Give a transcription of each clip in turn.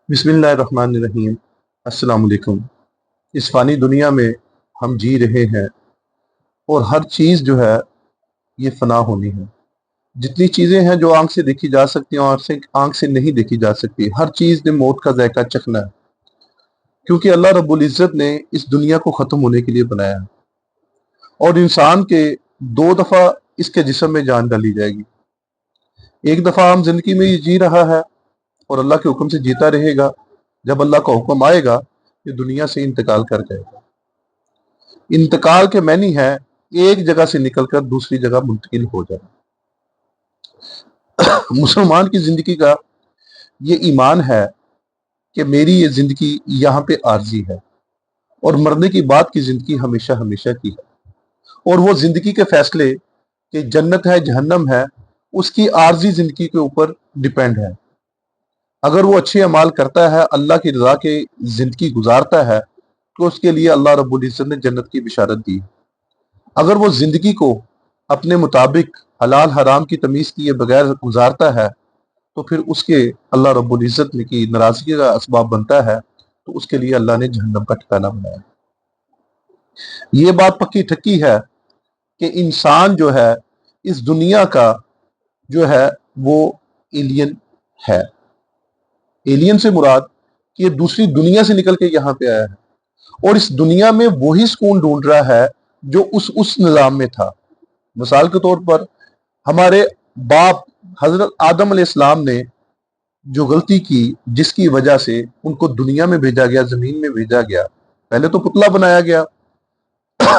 बिस्मिल्लाहिर्रहमानिर्रहीम। अस्सलाम वालेकुम। इस फानी दुनिया में हम जी रहे हैं और हर चीज़ जो है ये फना होनी है। जितनी चीज़ें हैं जो आंख से देखी जा सकती हैं और आंख से नहीं देखी जा सकती, हर चीज़ ने मौत का जायका चखना है, क्योंकि अल्लाह रब्बुल इज़्ज़त ने इस दुनिया को ख़त्म होने के लिए बनाया है और इंसान के दो दफ़ा इसके जिस्म में जान डाली जाएगी। एक दफ़ा आम जिंदगी में ये जी रहा है और अल्लाह के हुक्म से जीता रहेगा। जब अल्लाह का हुक्म आएगा ये दुनिया से इंतकाल कर जाएगा। इंतकाल के मैनी है एक जगह से निकलकर दूसरी जगह मुंतकिल हो जाना। मुसलमान की जिंदगी का ये ईमान है कि मेरी ये जिंदगी यहाँ पे आर्जी है और मरने की बाद की जिंदगी हमेशा हमेशा की है, और वो जिंदगी के फैसले कि जन्नत है जहन्नम है उसकी आर्जी जिंदगी के ऊपर डिपेंड है। अगर वो अच्छे अमाल करता है, अल्लाह की रजा के जिंदगी गुजारता है, तो उसके लिए अल्लाह रब्बुल इज्जत ने जन्नत की बिशारत दी। अगर वो जिंदगी को अपने मुताबिक हलाल हराम की तमीज किए बगैर गुजारता है, तो फिर उसके अल्लाह रब्बुल इज्जत ने की नाराजगी का असबाब बनता है, तो उसके लिए अल्लाह ने जहन्नम का ठिकाना बनाया। ये बात पक्की ठक्की है कि इंसान जो है इस दुनिया का जो है वो एलियन है। एलियन से मुराद कि ये दूसरी दुनिया से निकल के यहाँ पे आया है और इस दुनिया में वही सुकून ढूंढ रहा है जो उस निज़ाम में था। मिसाल के तौर पर हमारे बाप हजरत आदम अलैहिस्सलाम ने जो गलती की, जिसकी वजह से उनको दुनिया में भेजा गया, जमीन में भेजा गया, पहले तो पुतला बनाया गया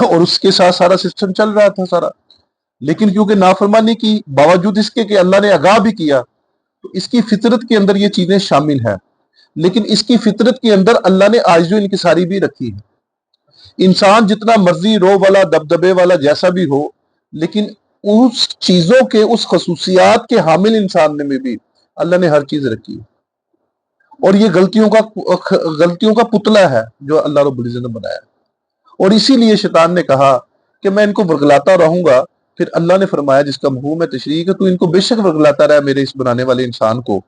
और उसके साथ सारा सिस्टम चल रहा था सारा, लेकिन क्योंकि नाफरमानी की बावजूद इसके कि अल्लाह ने आगाह भी किया, तो इसकी फितरत के अंदर ये चीजें शामिल हैं। लेकिन इसकी फितरत के अंदर अल्लाह ने आजिज़ो इनकिसारी भी रखी है। इंसान जितना मर्जी रो वाला दबदबे वाला जैसा भी हो, लेकिन उस चीजों के उस खसूसियात के हामिल इंसान में भी अल्लाह ने हर चीज रखी है, और ये गलतियों का पुतला है जो अल्लाह रब्बुल इज्जत ने बनाया। और इसीलिए शैतान ने कहा कि मैं इनको वर्गलाता रहूंगा। फिर अल्लाह ने फरमाया, जिसका मफहूम है तशरीह, कि तू इनको बेशक वर्गलाता रहा मेरे इस बनाने वाले इंसान को,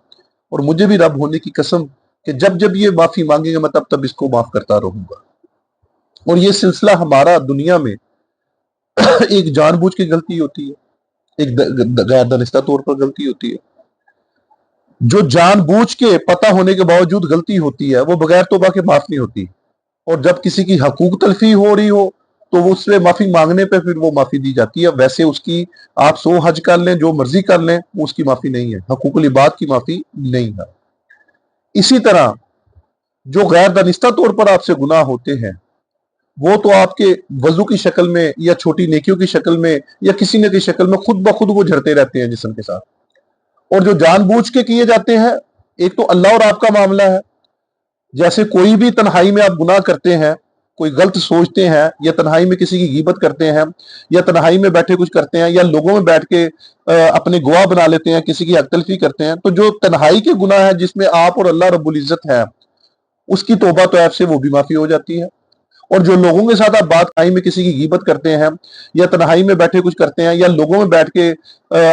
और मुझे भी रब होने की कसम कि जब जब ये माफी मांगेंगे मैं तब तब इसको माफ करता रहूंगा। और ये सिलसिला हमारा दुनिया में एक जानबूझ के गलती होती है, एक गैर दानिस्ता तौर पर गलती होती है। जो जानबूझ के पता होने के बावजूद गलती होती है वो बगैर तौबा के माफ नहीं होती, और जब किसी की हकूक तलफी हो रही हो तो वो उससे माफी मांगने पे फिर वो माफी दी जाती है। वैसे उसकी आप 100 हज कर लें, जो मर्जी कर लें, वो उसकी माफी नहीं है, हकूकुल इबाद की माफी नहीं है। इसी तरह जो गैर दानिस्ता तौर पर आपसे गुनाह होते हैं वो तो आपके वजू की शक्ल में या छोटी नेकियों की शक्ल में या किसी न किसी शक्ल में खुद ब खुद वो झड़ते रहते हैं जिस्म के साथ। और जो जानबूझ के किए जाते हैं, एक तो अल्लाह और आपका मामला है। जैसे कोई भी तन्हाई में आप गुनाह करते हैं, कोई गलत सोचते हैं, या तन्हाई में किसी की गीबत करते हैं, या तन्हाई में बैठे कुछ करते हैं, या लोगों में बैठ के अपने गवाह बना लेते हैं, किसी की हक तलफी करते हैं, तो जो तन्हाई के गुनाह है जिसमें आप और अल्लाह रब्बुल इज्जत है, उसकी तौबा तो ऐप से वो भी माफी हो जाती है। और जो लोगों के साथ आप बात तन्हाई में किसी की गीबत करते हैं, या तन्हाई में बैठे कुछ करते हैं, या लोगों में बैठ के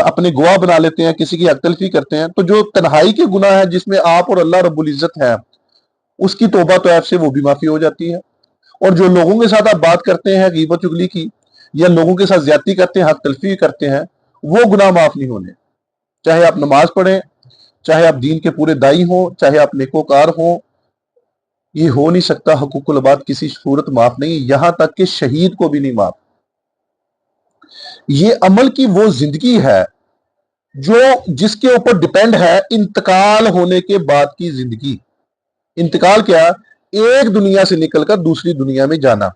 अपने गवाह बना लेते हैं, किसी की हक तलफी करते हैं, तो जो तन्हाई के गुनाह है जिसमें आप और अल्लाह रब्बुल इज्जत है, उसकी तौबा तो ऐप से वो भी माफी हो जाती है। और जो लोगों के साथ आप बात करते हैं गीबत चुगली की, या लोगों के साथ ज्यादती करते हैं, हक तलफी करते हैं, वो गुनाह माफ नहीं होने। चाहे आप नमाज पढ़ें, चाहे आप दीन के पूरे दाई हो, चाहे आप नेकोकार हो, ये हो नहीं सकता। हकूकुल इबाद किसी सूरत माफ नहीं, यहां तक कि शहीद को भी नहीं माफ। ये अमल की वो जिंदगी है जो जिसके ऊपर डिपेंड है इंतकाल होने के बाद की जिंदगी। इंतकाल क्या? एक दुनिया से निकलकर दूसरी दुनिया में जाना।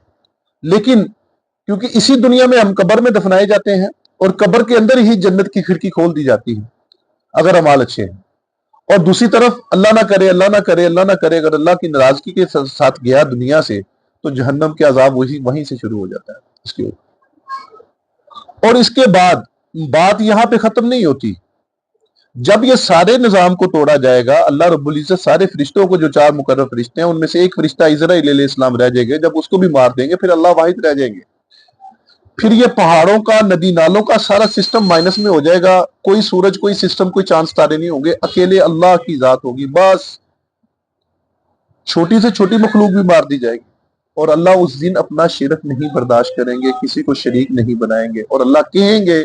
लेकिन क्योंकि इसी दुनिया में हम कब्र में दफनाए जाते हैं, और कब्र के अंदर ही जन्नत की खिड़की खोल दी जाती है अगर अमाल अच्छे हैं। और दूसरी तरफ अल्लाह ना करे, अल्लाह ना करे, अल्लाह ना करे, अगर अल्लाह की नाराजगी के साथ गया दुनिया से, तो जहन्नम के अजाब वहीं से शुरू हो जाता है इसके ऊपर। और इसके बाद बात यहां पे खत्म नहीं होती। जब ये सारे निजाम को तोड़ा जाएगा, अल्लाह रब्बुल इज्जत सारे फरिश्तों को, जो 4 मुकर्रर फरिश्ते हैं, उनमें से एक फरिश्ता इजराइल अलैहिस्सलाम रह जाएंगे, जब उसको भी मार देंगे फिर अल्लाह वाहिद रह जाएंगे। फिर ये पहाड़ों का, नदी नालों का सारा सिस्टम माइनस में हो जाएगा। कोई सूरज, कोई सिस्टम, कोई चांद तारे नहीं होंगे, अकेले अल्लाह की जात होगी बस। چھوٹی سے چھوٹی مخلوق بھی مار دی جائے گی، اور اللہ اس دن اپنا شرک نہیں برداشت کریں گے، کسی کو شریک نہیں بنائیں گے، اور اللہ کہیں گے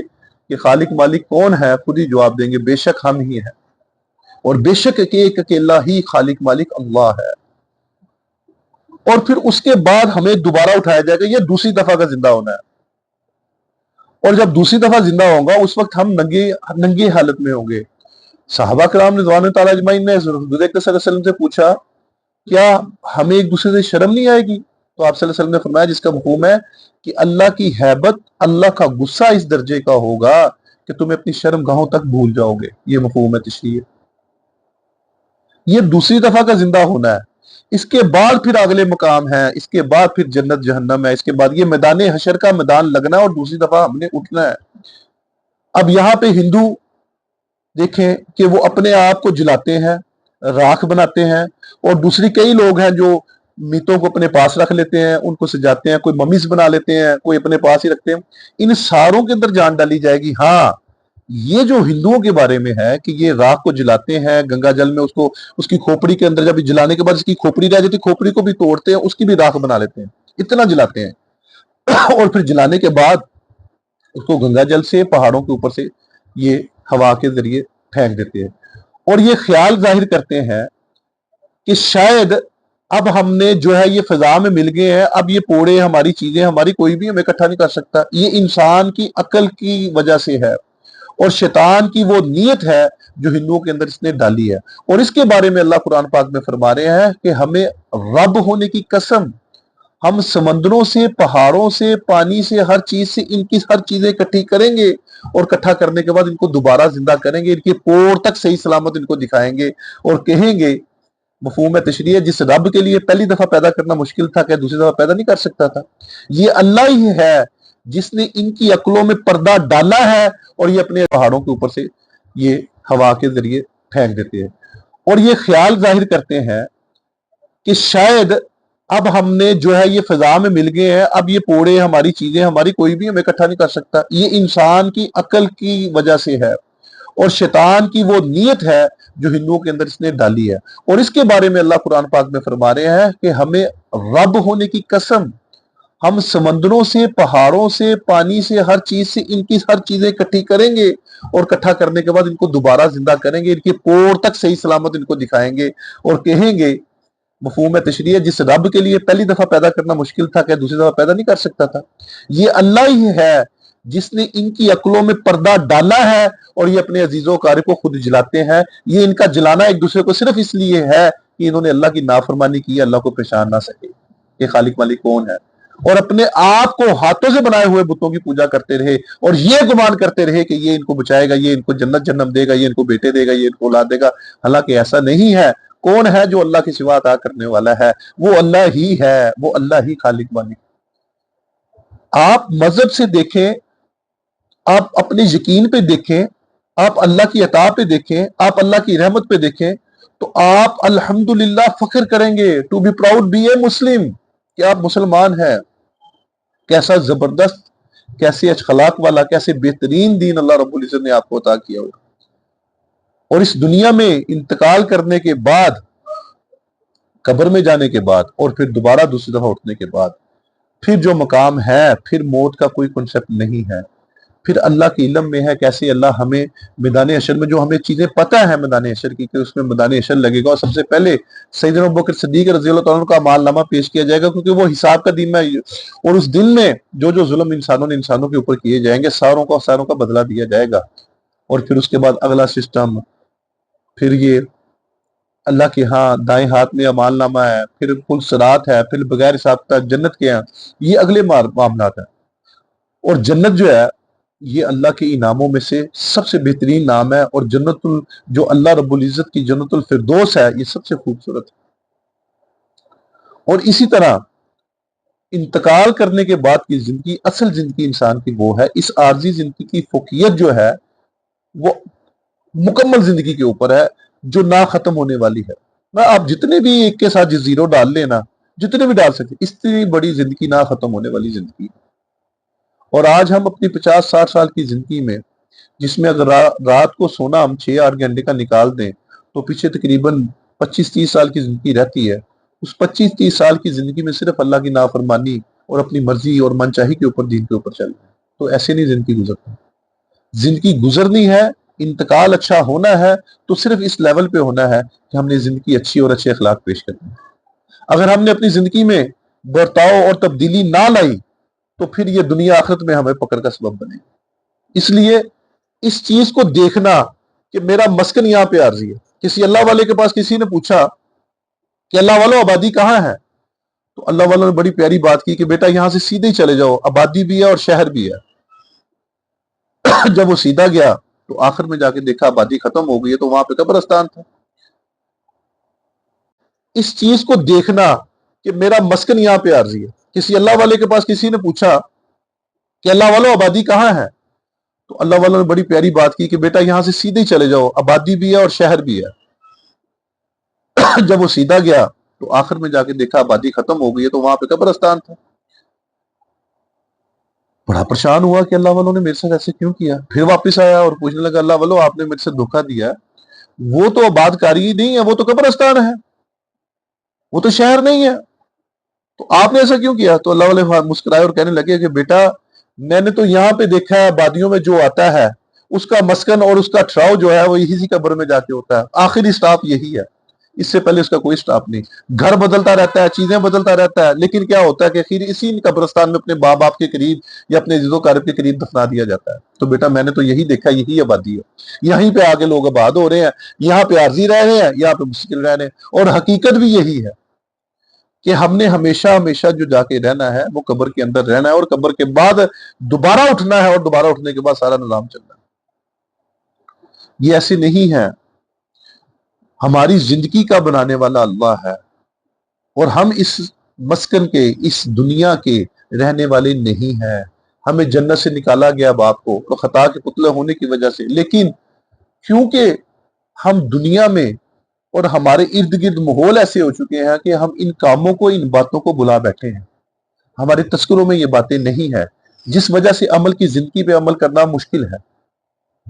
کہ خالق مالک کون ہے، خود ہی جواب دیں گے بے شک ہم ہی ہیں، اور بے شک کہ ایک اکیلا ہی خالق مالک اللہ ہے۔ اور پھر اس کے بعد ہمیں دوبارہ اٹھایا جائے گا، یہ دوسری دفعہ کا زندہ ہونا ہے، اور جب دوسری دفعہ زندہ ہوگا اس وقت ہم ننگی حالت میں ہوں گے۔ صحابہ کرام رضوان تعالیٰ اجمعین نے حضور اکرم صلی اللہ علیہ وسلم سے پوچھا کیا ہمیں ایک دوسرے سے شرم نہیں آئے گی؟ تو آپ صلی اللہ علیہ وسلم نے فرمایا جس کا مفہوم ہے کہ اللہ کی ہیبت، اللہ کا غصہ اس درجے کا ہوگا کہ تم اپنی شرم گاہوں تک بھول جاؤ گے۔ یہ مفہوم ہے تشریح، یہ دوسری دفعہ کا زندہ ہونا ہے۔ اس کے بعد پھر اگلے مقام ہے، اس کے بعد پھر جنت جہنم ہے، اس کے بعد یہ میدان حشر کا میدان لگنا ہے، اور دوسری دفعہ ہم نے اٹھنا ہے۔ اب یہاں پہ ہندو دیکھیں کہ وہ اپنے آپ کو جلاتے ہیں، راکھ بناتے ہیں، اور دوسری کئی لوگ ہیں جو میتوں کو اپنے پاس رکھ لیتے ہیں، ان کو سجاتے ہیں، کوئی ممیز بنا لیتے ہیں، کوئی اپنے پاس ہی رکھتے ہیں۔ ان ساروں کے اندر جان ڈالی جائے گی۔ ہاں، یہ جو ہندوؤں کے بارے میں ہے کہ یہ راکھ کو جلاتے ہیں گنگا جل میں، اس کی کھوپڑی کے اندر جب جلانے کے بعد اس کی کھوپڑی رہ جاتی، کھوپڑی کو بھی توڑتے ہیں، اس کی بھی راکھ بنا لیتے ہیں، اتنا جلاتے ہیں اور پھر جلانے کے بعد اس کو گنگا جل سے پہاڑوں کے اوپر سے یہ ہوا کے ذریعے پھینک دیتے ہیں، اور یہ خیال ظاہر کرتے ہیں کہ شاید اب ہم نے جو ہے یہ فضا میں مل گئے ہیں، اب یہ پوڑے ہماری چیزیں، ہماری کوئی بھی ہمیں اکٹھا نہیں کر سکتا۔ یہ انسان کی عقل کی وجہ سے ہے، اور شیطان کی وہ نیت ہے جو ہندوؤں کے اندر اس نے ڈالی ہے، اور اس کے بارے میں اللہ قرآن پاک میں فرما رہے ہیں کہ ہمیں رب ہونے کی قسم، ہم سمندروں سے، پہاڑوں سے، پانی سے، ہر چیز سے ان کی ہر چیزیں اکٹھی کریں گے، اور اکٹھا کرنے کے بعد ان کو دوبارہ زندہ کریں گے، ان کے پور تک صحیح سلامت ان کو دکھائیں گے، اور کہیں گے، مفہوم تشریح، جس رب کے لیے پہلی دفعہ پیدا کرنا مشکل تھا کہ دوسری دفعہ پیدا نہیں کر سکتا تھا، یہ اللہ ہی ہے جس نے ان کی عقلوں میں پردہ ڈالا ہے، اور یہ اپنے پہاڑوں کے اوپر سے یہ ہوا کے ذریعے پھینک دیتے ہیں، اور یہ خیال ظاہر کرتے ہیں کہ شاید اب ہم نے جو ہے یہ فضا میں مل گئے ہیں، اب یہ پوڑے ہماری چیزیں، ہماری کوئی بھی ہمیں اکٹھا نہیں کر سکتا۔ یہ انسان کی عقل کی وجہ سے ہے، اور شیطان کی وہ نیت ہے جو ہندوؤں کے اندر اس نے ڈالی ہے، اور اس کے بارے میں اللہ قرآن پاک میں فرما رہے ہیں کہ ہمیں رب ہونے کی قسم، ہم سمندروں سے، پہاڑوں سے، پانی سے، ہر چیز سے ان کی ہر چیزیں اکٹھی کریں گے، اور اکٹھا کرنے کے بعد ان کو دوبارہ زندہ کریں گے، ان کے پور تک صحیح سلامت ان کو دکھائیں گے، اور کہیں گے، مفہوم تشریح، جس رب کے لیے پہلی دفعہ پیدا کرنا مشکل تھا کہ دوسری دفعہ پیدا نہیں کر سکتا تھا، یہ اللہ ہی ہے جس نے ان کی عقلوں میں پردہ ڈالا ہے، اور یہ اپنے عزیز و اقارب کو خود جلاتے ہیں۔ یہ ان کا جلانا ایک دوسرے کو صرف اس لیے ہے کہ انہوں نے اللہ کی نافرمانی کی، اللہ کو پہچان نہ سکے کہ خالق مالک کون ہے، اور اپنے آپ کو ہاتھوں سے بنائے ہوئے بتوں کی پوجا کرتے رہے، اور یہ گمان کرتے رہے کہ یہ ان کو بچائے گا، یہ ان کو جنت جنم دے گا، یہ ان کو بیٹے دے گا، یہ ان کو اولاد دے گا۔ حالانکہ ایسا نہیں ہے۔ کون ہے جو اللہ کے سوا عطا کرنے والا ہے؟ وہ اللہ ہی ہے، وہ اللہ ہی خالق مالک۔ آپ مذہب سے دیکھیں، آپ اپنے یقین پہ دیکھیں، آپ اللہ کی عطا پہ دیکھیں، آپ اللہ کی رحمت پہ دیکھیں، تو آپ الحمدللہ فخر کریں گے، ٹو بی پراؤڈ بی اے مسلم، کہ آپ مسلمان ہیں۔ کیسا زبردست، کیسے اخلاق والا، کیسے بہترین دین اللہ رب العزت نے آپ کو عطا کیا ہو، اور اس دنیا میں انتقال کرنے کے بعد، قبر میں جانے کے بعد، اور پھر دوبارہ دوسری دفعہ اٹھنے کے بعد، پھر جو مقام ہے، پھر موت کا کوئی کنسپٹ نہیں ہے۔ پھر اللہ کے علم میں ہے کیسے اللہ ہمیں میدان حشر میں، جو ہمیں چیزیں پتہ ہے میدان حشر کی کہ اس میں میدان حشر لگے گا، اور سب سے پہلے سیدنا ابوبکر صدیق رضی اللہ تعالیٰ عنہ کا اعمال نامہ پیش کیا جائے گا، کیونکہ وہ حساب کا دن ہے، اور اس دن میں جو جو ظلم انسانوں نے انسانوں کے اوپر کیے جائیں گے، ساروں کا بدلہ دیا جائے گا، اور پھر اس کے بعد اگلا سسٹم، پھر یہ اللہ کے ہاں دائیں ہاتھ میں اعمال نامہ ہے، پھر پل صراط ہے، پھر بغیر حساب کا جنت کے ہیں، یہ اگلے معاملات ہیں۔ اور جنت جو ہے یہ اللہ کے انعاموں میں سے سب سے بہترین نام ہے، اور جو اللہ رب العزت کی جنت الفردوس ہے، یہ سب سے خوبصورت ہے۔ اور اسی طرح انتقال کرنے کے بعد کی زندگی، اصل زندگی انسان کی وہ ہے، اس عارضی زندگی کی فوقیت جو ہے وہ مکمل زندگی کے اوپر ہے جو نہ ختم ہونے والی ہے۔ نہ آپ جتنے بھی ایک کے ساتھ زیرو ڈال لینا، جتنے بھی ڈال سکتے، اتنی بڑی زندگی نہ ختم ہونے والی زندگی۔ اور آج ہم اپنی 50-60 سال کی زندگی میں، جس میں اگر رات کو سونا ہم 6-8 گھنٹے کا نکال دیں تو پیچھے تقریباً 25-30 سال کی زندگی رہتی ہے، उस 25-30 साल की जिंदगी में सिर्फ अल्लाह की नाफरमानी और अपनी मर्जी और मनचाही के ऊपर, दीन के ऊपर चल रहे हैं। तो ऐसे नहीं जिंदगी गुजरती। जिंदगी गुजरनी है, इंतकाल अच्छा होना है, तो सिर्फ इस लेवल पे होना है कि हमने जिंदगी अच्छी और अच्छे अखलाक पेश करने हैं। अगर हमने अपनी जिंदगी में बर्ताव और तब्दीली ना लाई तो फिर ये दुनिया आखिरत में हमें पकड़ का सबब बनेगी। इसलिए इस चीज को देखना कि मेरा मस्कन यहाँ पे आरजी है। किसी अल्लाह वाले के पास किसी ने पूछा कि अल्लाह वालों आबादी कहाँ है, तो अल्लाह वालों ने बड़ी प्यारी बात की कि बेटा यहां से सीधे ही चले जाओ, आबादी भी है और शहर भी है। जब वो सीधा गया तो आखिर में जाके देखा आबादी खत्म हो गई है, तो वहां पे कब्रिस्तान था। इस चीज को देखना कि मेरा मस्कन यहाँ पे आरजी है। किसी अल्लाह वाले के पास किसी ने पूछा कि अल्लाह वालों आबादी कहाँ है, तो अल्लाह वालों ने बड़ी प्यारी बात की कि बेटा यहां से सीधे ही चले जाओ, आबादी भी है और शहर भी है। जब वो सीधा गया तो आखिर में जाके देखा आबादी खत्म हो गई है, तो वहां पे कब्रिस्तान था। बड़ा परेशान हुआ कि अल्लाह वालों ने मेरे साथ ऐसे क्यों किया। फिर वापस आया और पूछने लगा अल्लाह वालों आपने मेरे से धोखा दिया, वो तो आबादकारी नहीं है, वो तो कब्रिस्तान है, वो तो शहर नहीं है, तो आपने ऐसा क्यों किया। तो अल्लाह वाले मुस्कुराए और कहने लगे कि बेटा मैंने तो यहाँ पे देखा है आबादियों में जो आता है उसका मस्कन और उसका ठहराव जो है वो इसी कब्र में जाके होता है, आखिरी स्टॉप यही है, इससे पहले उसका कोई स्टॉप नहीं। घर बदलता रहता है, चीजें बदलता रहता है, लेकिन क्या होता है कि आखिर इसी कब्रिस्तान में अपने बाप बाप के करीब या अपने जिदो कारब के करीब दफना दिया जाता है। तो बेटा मैंने तो यही देखा, यही आबादी है, यहीं पे आके लोग आबाद हो रहे हैं, यहाँ पे आरजी रह रहे हैं, यहाँ पे मुश्किल रह रहे हैं। और हकीकत भी यही है कि हमने हमेशा हमेशा जो जाके रहना है वो कब्र के अंदर रहना है, और कब्र के बाद दोबारा उठना है, और दोबारा उठने के बाद सारा निजाम चलना है। ये ऐसे नहीं है। हमारी जिंदगी का बनाने वाला अल्लाह है, और हम इस मस्कन के, इस दुनिया के रहने वाले नहीं हैं। हमें जन्नत से निकाला गया बाप को तो खता के पुतले होने की वजह से, लेकिन क्योंकि हम दुनिया में और हमारे इर्द गिर्द माहौल ऐसे हो चुके हैं कि हम इन कामों को, इन बातों को बुला बैठे हैं। हमारे तस्करों में ये बातें नहीं है, जिस वजह से अमल की जिंदगी पे अमल करना मुश्किल है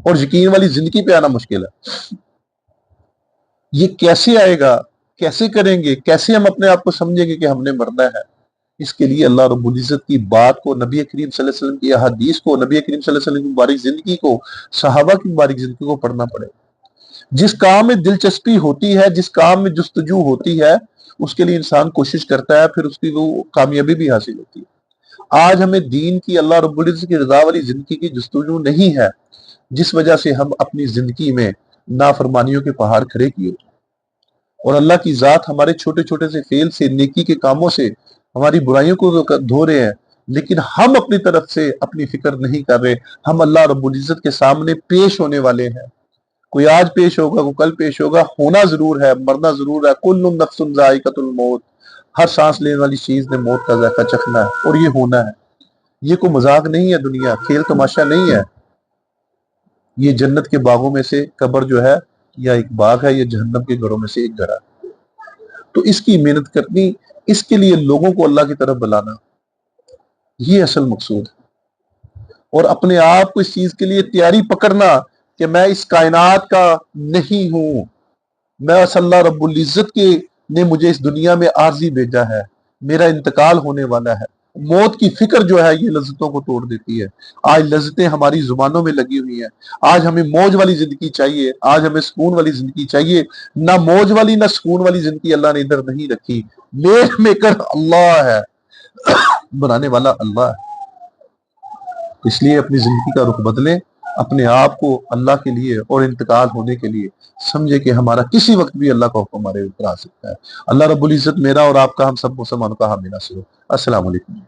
और यकीन वाली जिंदगी पे आना मुश्किल है। ये कैसे आएगा, कैसे करेंगे, कैसे हम अपने आप को समझेंगे कि हमने मरना है। इसके लिए अल्लाह रब्बुल इज्जत की बात को, नबी करीम सल्लल्लाहु अलैहि वसल्लम की हदीस को, नबी करीम सल्लल्लाहु अलैहि वसल्लम की मुबारक जिंदगी को, सहाबा की मुबारक जिंदगी को पढ़ना पड़ेगा। जिस काम में दिलचस्पी होती है, जिस काम में जुस्तजू होती है, उसके लिए इंसान कोशिश करता है, फिर उसकी वो कामयाबी भी हासिल होती है। आज हमें दीन की, अल्लाह रब्बुल इज्जत की रजा वाली जिंदगी की जुस्तजू नहीं है, जिस वजह से हम अपनी जिंदगी में नाफरमानियों के पहाड़ खड़े किए, और अल्लाह की जात हमारे छोटे छोटे से फेल से, नेकी के कामों से हमारी बुराइयों को धो रहे हैं, लेकिन हम अपनी तरफ से अपनी फिक्र नहीं कर रहे। हम अल्लाह रब्बुल इज्जत के सामने पेश होने वाले हैं। कोई आज पेश होगा, कोई कल पेश होगा, होना जरूर है, मरना जरूर है। कुल्लु नफ्सुन जायकातुल मौत, हर सांस लेने वाली चीज ने मौत का जायका चखना है, और ये होना है। ये कोई मजाक नहीं है, दुनिया खेल तमाशा नहीं है। ये जन्नत के बागों में से कब्र जो है या एक बाग है, ये जहन्नम के घरों में से एक घर है। तो इसकी मेहनत करनी, इसके लिए लोगों को अल्लाह की तरफ बुलाना, ये असल मकसूद है। और अपने आप को इस चीज के लिए तैयारी पकड़ना कि मैं इस कायनात का नहीं हूं, मैं अल्लाह रब्बुल इज्जत के ने मुझे इस दुनिया में आर्जी भेजा है, मेरा इंतकाल होने वाला है। मौत की फिक्र जो है ये लज्जतों को तोड़ देती है। आज लज्जतें हमारी जुबानों में लगी हुई हैं। आज हमें मौज वाली जिंदगी चाहिए, आज हमें सुकून वाली जिंदगी चाहिए। ना मौज वाली ना सुकून वाली जिंदगी अल्लाह ने इधर नहीं रखी। मेक मेकर अल्लाह है, बनाने वाला अल्लाह है। इसलिए अपनी जिंदगी का रुख बदलें, अपने आप को अल्लाह के लिए और इंतकाल होने के लिए समझे कि हमारा किसी वक्त भी अल्लाह का हुक्म हमारे ऊपर आ सकता है। अल्लाह रब्बुल इज्जत मेरा और आपका, हम सब मुसलमानों का हामी नासिर हो। अस्सलाम वालेकुम।